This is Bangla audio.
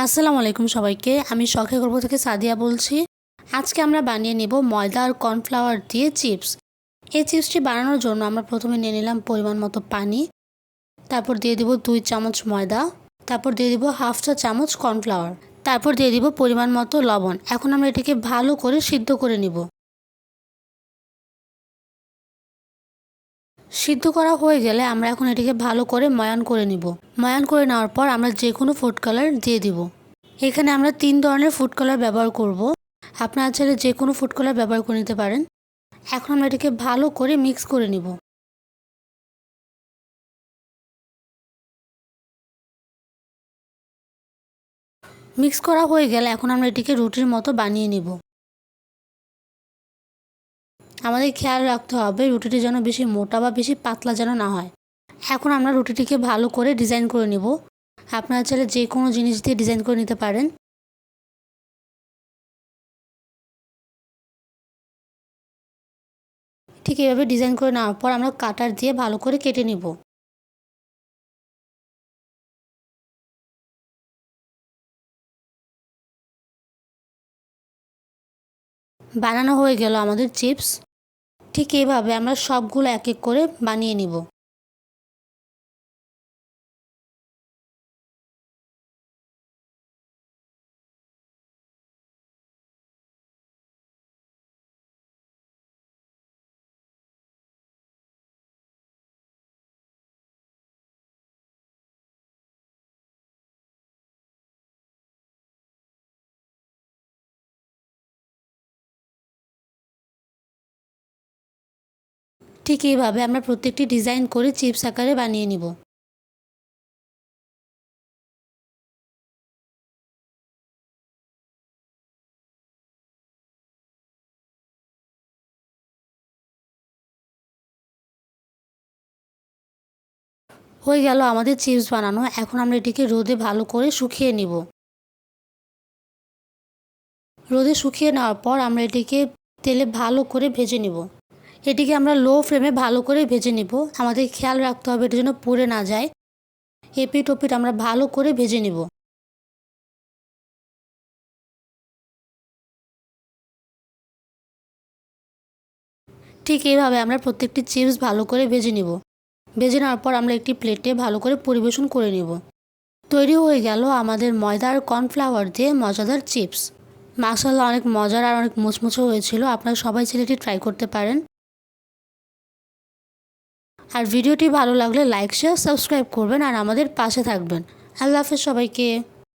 আসসালামু আলাইকুম সবাইকে। আমি শখের গল্প থেকে সাদিয়া বলছি। আজকে আমরা বানিয়ে নেব ময়দা আর কর্নফ্লাওয়ার দিয়ে চিপস। এই চিপসটি বানানোর জন্য আমরা প্রথমে নিয়ে নিলাম পরিমাণ মতো পানি, তারপর দিয়ে দিব 2 চামচ ময়দা, তারপর দিয়ে দিব হাফ চা চামচ কর্নফ্লাওয়ার, তারপর দিয়ে দিব পরিমাণ মতো লবণ। এখন আমরা এটাকে ভালো করে সিদ্ধ করে নিব। সিদ্ধ করা হয়ে গেলে আমরা এখন এটিকে ভালো করে ময়ান করে নিব। ময়ান করে নেওয়ার পর আমরা যে কোনো ফুড কালার দিয়ে দিব। এখানে আমরা 3 ধরনের ফুড কালার ব্যবহার করব। আপনারা চাইলে যে কোনো ফুড কালার ব্যবহার করে নিতে পারেন। এখন আমরা এটাকে ভালো করে মিক্স করে নিব। মিক্স করা হয়ে গেলে এখন আমরা এটিকে রুটির মতো বানিয়ে নিব। আমাদের খেয়াল রাখতে হবে রুটিটি যেন বেশি মোটা বা বেশি পাতলা যেন না হয়। এখন আমরা রুটিটিকে ভালো করে ডিজাইন করে নিব। আপনারা চাইলে যে কোনো জিনিস দিয়ে ডিজাইন করে নিতে পারেন। ঠিক এভাবে ডিজাইন করে নেওয়ার পর আমরা কাটার দিয়ে ভালো করে কেটে নিব। বানানো হয়ে গেল আমাদের চিপস। ঠিক এইভাবে আমরা সবগুলো এক এক করে বানিয়ে নিব। ঠিক এইভাবে আমরা প্রত্যেকটি ডিজাইন করে চিপস আকারে বানিয়ে নিব। হয়ে গেল আমাদের চিপস বানানো। এখন আমরা এটিকে রোদে ভালো করে শুকিয়ে নিব। রোদে শুকিয়ে নেওয়ার পর আমরা এটিকে তেলে ভালো করে ভেজে নিব। এটিকে আমরা লো ফ্লেমে ভালো করে ভেজে নিব। আমাদের খেয়াল রাখতে হবে এটার জন্য পুড়ে না যায়। এপিট ওপিট আমরা ভালো করে ভেজে নিব। ঠিক এইভাবে আমরা প্রত্যেকটি চিপস ভালো করে ভেজে নিব। ভেজে নেওয়ার পর আমরা একটি প্লেটে ভালো করে পরিবেশন করে নিব। তৈরি হয়ে গেল আমাদের ময়দা আর কর্নফ্লাওয়ার দিয়ে মজাদার চিপস। মাশাআল্লাহ, অনেক মজার আর অনেক মুচমুচে হয়েছিল। আপনারা সবাই ছেলে এটি ট্রাই করতে পারেন। আর ভিডিওটি ভালো লাগলে লাইক শেয়ার সাবস্ক্রাইব করবেন আর আমাদের পাশে থাকবেন। আল্লাহ হাফেজ সবাইকে।